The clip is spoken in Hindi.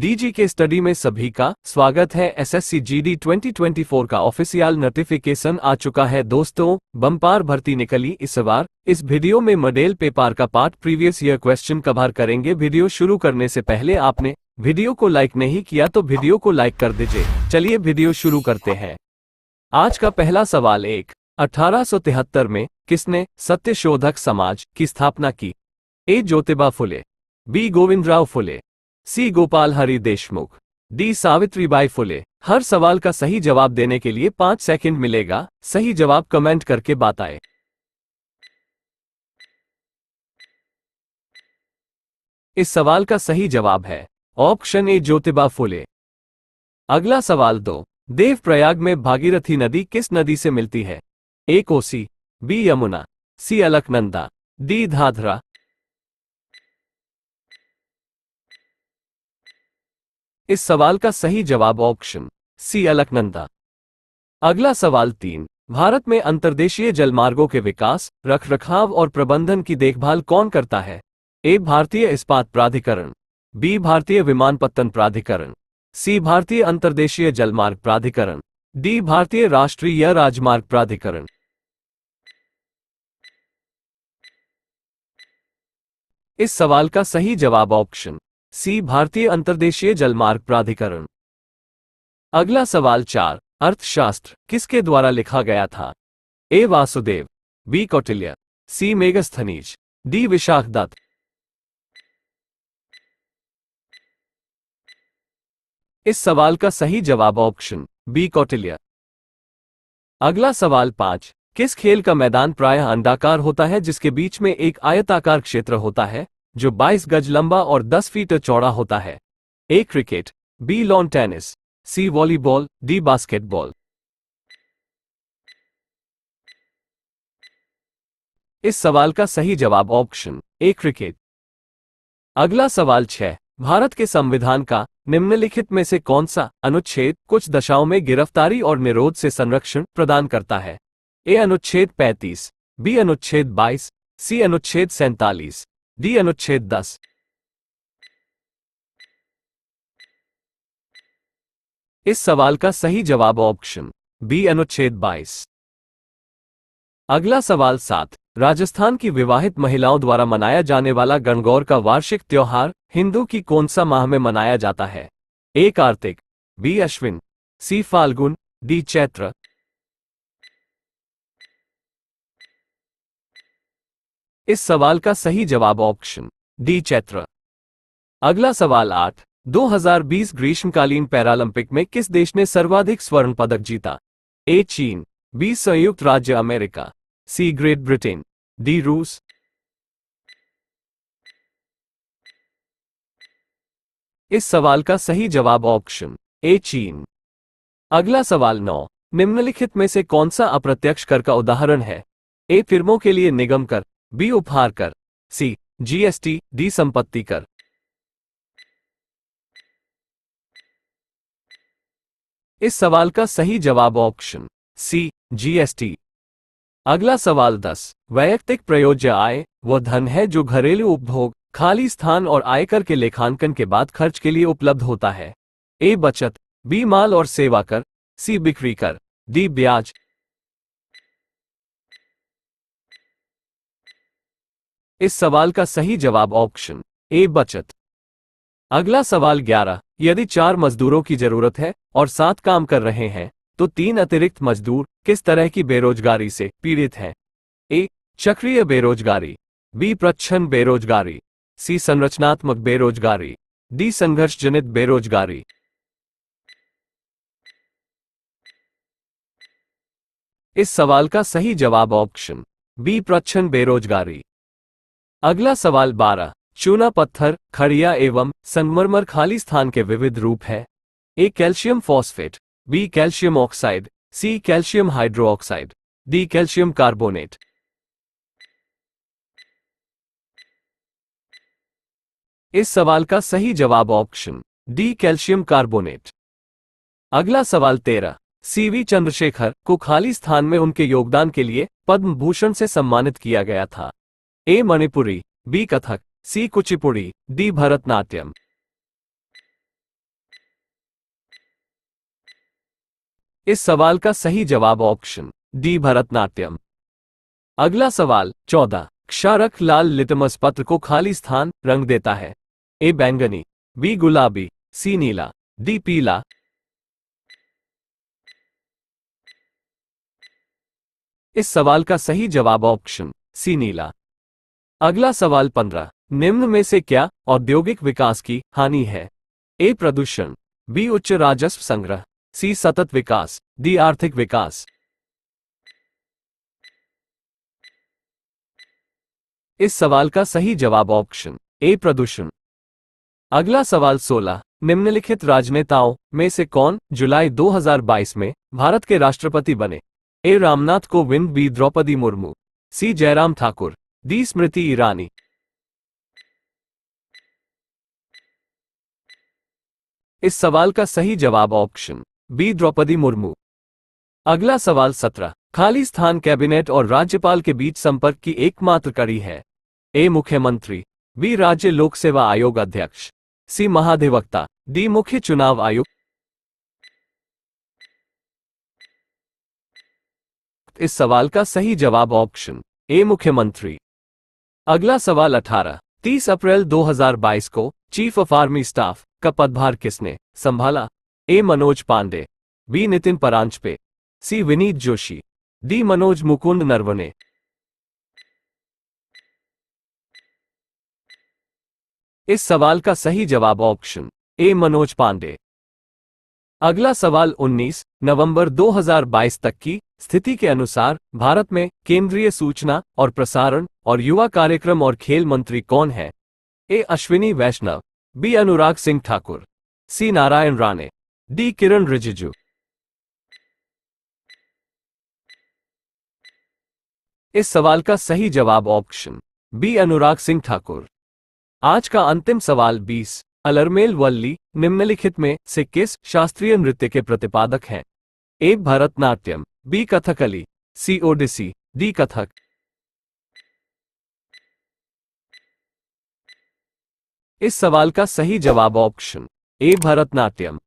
डीजी के स्टडी में सभी का स्वागत है। एसएससी जीडी 2024 का ऑफिशियल नोटिफिकेशन आ चुका है दोस्तों। बम्पर भर्ती निकली इस बार। इस वीडियो में मॉडल पेपर का part previous year question cover करेंगे। वीडियो शुरू करने से पहले आपने वीडियो को लाइक नहीं किया तो वीडियो को लाइक कर दीजिए। चलिए वीडियो शुरू करते हैं। आज का पहला सवाल 1873 में किसने सत्यशोधक समाज की स्थापना की? ए ज्योतिबा फुले, बी गोविंदराव फुले, सी गोपाल हरि देशमुख, डी सावित्रीबाई फुले। हर सवाल का सही जवाब देने के लिए 5 सेकंड मिलेगा। सही जवाब कमेंट करके बताएं। इस सवाल का सही जवाब है ऑप्शन ए ज्योतिबा फुले। अगला सवाल 2, देवप्रयाग में भागीरथी नदी किस नदी से मिलती है? ए कोसी, बी यमुना, सी अलकनंदा, डी धाधरा। इस सवाल का सही जवाब ऑप्शन सी अलकनंदा। अगला सवाल 3, भारत में अंतर्देशीय जलमार्गों के विकास, रखरखाव और प्रबंधन की देखभाल कौन करता है? ए भारतीय इस्पात प्राधिकरण, बी भारतीय विमानपत्तन प्राधिकरण, सी भारतीय अंतर्देशीय जलमार्ग प्राधिकरण, डी भारतीय राष्ट्रीय राजमार्ग प्राधिकरण। इस सवाल का सही जवाब ऑप्शन सी भारतीय अंतर्देशीय जलमार्ग प्राधिकरण। अगला सवाल 4, अर्थशास्त्र किसके द्वारा लिखा गया था? ए वासुदेव, बी कौटिल्य, सी मेगस्थनीज, डी विशाखदत्त। इस सवाल का सही जवाब ऑप्शन बी कौटिल्य। अगला सवाल 5, किस खेल का मैदान प्रायः अंडाकार होता है जिसके बीच में एक आयताकार क्षेत्र होता है जो 22 गज लंबा और 10 फीट चौड़ा होता है? A cricket, B lawn tennis, C volleyball, D basketball. इस सवाल का सही जवाब ऑप्शन ए क्रिकेट। अगला सवाल 6, भारत के संविधान का निम्नलिखित में से कौन सा अनुच्छेद कुछ दशाओं में गिरफ्तारी और निरोध से संरक्षण प्रदान करता है? ए अनुच्छेद 35, बी अनुच्छेद 22, सी अनुच्छेद 47, डी अनुच्छेद 10। इस सवाल का सही जवाब ऑप्शन बी अनुच्छेद 22। अगला सवाल 7, राजस्थान की विवाहित महिलाओं द्वारा मनाया जाने वाला गणगौर का वार्षिक त्योहार हिंदू की कौन सा माह में मनाया जाता है? ए कार्तिक, बी अश्विन, सी फाल्गुन, डी चैत्र। इस सवाल का सही जवाब ऑप्शन डी चैत्र। अगला सवाल 8, 2020 ग्रीष्मकालीन पैरालंपिक में किस देश ने सर्वाधिक स्वर्ण पदक जीता? ए चीन, बी संयुक्त राज्य अमेरिका, सी ग्रेट ब्रिटेन, डी रूस। इस सवाल का सही जवाब ऑप्शन ए चीन। अगला सवाल 9, निम्नलिखित में से कौन सा अप्रत्यक्ष कर का उदाहरण है? ए फिल्मों के लिए निगम कर, बी उपहार कर, सी जीएसटी, डी संपत्ति कर। इस सवाल का सही जवाब ऑप्शन सी जीएसटी। अगला सवाल 10, वैयक्तिक प्रयोज्य आय वह धन है जो घरेलू उपभोग, खाली स्थान और आयकर के लेखांकन के बाद खर्च के लिए उपलब्ध होता है? ए बचत, बी माल और सेवा कर, सी बिक्री कर, डी ब्याज। इस सवाल का सही जवाब ऑप्शन ए बचत। अगला सवाल 11, यदि 4 मजदूरों की जरूरत है और 7 काम कर रहे हैं तो 3 अतिरिक्त मजदूर किस तरह की बेरोजगारी से पीड़ित हैं? ए चक्रीय बेरोजगारी, बी प्रच्छन्न बेरोजगारी, सी संरचनात्मक बेरोजगारी, डी संघर्षजनित बेरोजगारी। इस सवाल का सही जवाब ऑप्शन बी प्रच्छन्न बेरोजगारी। अगला सवाल 12, चूना पत्थर, खड़िया एवं संगमरमर खाली स्थान के विविध रूप है? A calcium phosphate, B calcium oxide, C calcium hydroxide, D calcium carbonate. इस सवाल का सही जवाब ऑप्शन डी कैल्शियम कार्बोनेट। अगला सवाल 13, सीवी चंद्रशेखर को खाली स्थान में उनके योगदान के लिए पद्म भूषण से सम्मानित किया गया था? ए मणिपुरी, बी कथक, सी कुचिपुड़ी, डी भरतनाट्यम। इस सवाल का सही जवाब ऑप्शन डी भरतनाट्यम। अगला सवाल 14। क्षारक लाल लिटमस पत्र को खाली स्थान रंग देता है। ए बैंगनी, बी गुलाबी, सी नीला, डी पीला। इस सवाल का सही जवाब ऑप्शन सी नीला। अगला सवाल 15। निम्न में से क्या औद्योगिक विकास की हानि है? ए प्रदूषण, बी उच्च राजस्व संग्रह, सी सतत विकास, डी आर्थिक विकास। इस सवाल का सही जवाब ऑप्शन ए प्रदूषण। अगला सवाल 16। निम्नलिखित राजनेताओं में से कौन जुलाई 2022 में भारत के राष्ट्रपति बने? ए रामनाथ कोविंद, बी द्रौपदी मुर्मू, सी जयराम ठाकुर, डी स्मृति ईरानी। इस सवाल का सही जवाब ऑप्शन बी द्रौपदी मुर्मू। अगला सवाल 17। खाली स्थान कैबिनेट और राज्यपाल के बीच संपर्क की एकमात्र कड़ी है। ए मुख्यमंत्री, बी राज्य लोक सेवा आयोग अध्यक्ष, सी महाधिवक्ता, डी मुख्य चुनाव आयुक्त। इस सवाल का सही जवाब ऑप्शन ए मुख्यमंत्री। अगला सवाल 18। 30 अप्रैल 2022 को चीफ ऑफ आर्मी स्टाफ का पदभार किसने संभाला? ए मनोज पांडे, बी नितिन परांजपे, सी विनीत जोशी, डी मनोज मुकुंद नरवणे। इस सवाल का सही जवाब ऑप्शन ए मनोज पांडे। अगला सवाल 19। नवंबर 2022 तक की स्थिति के अनुसार भारत में केंद्रीय सूचना और प्रसारण और युवा कार्यक्रम और खेल मंत्री कौन है? ए अश्विनी वैष्णव, बी अनुराग सिंह ठाकुर, सी नारायण राणे, डी किरण रिजिजू। इस सवाल का सही जवाब ऑप्शन बी अनुराग सिंह ठाकुर। आज का अंतिम सवाल 20। अलरमेल वल्ली निम्नलिखित में से किस शास्त्रीय नृत्य के प्रतिपादक हैं? ए भरतनाट्यम, बी कथकली, सी ओडिसी, डी कथक। इस सवाल का सही जवाब ऑप्शन ए भरतनाट्यम।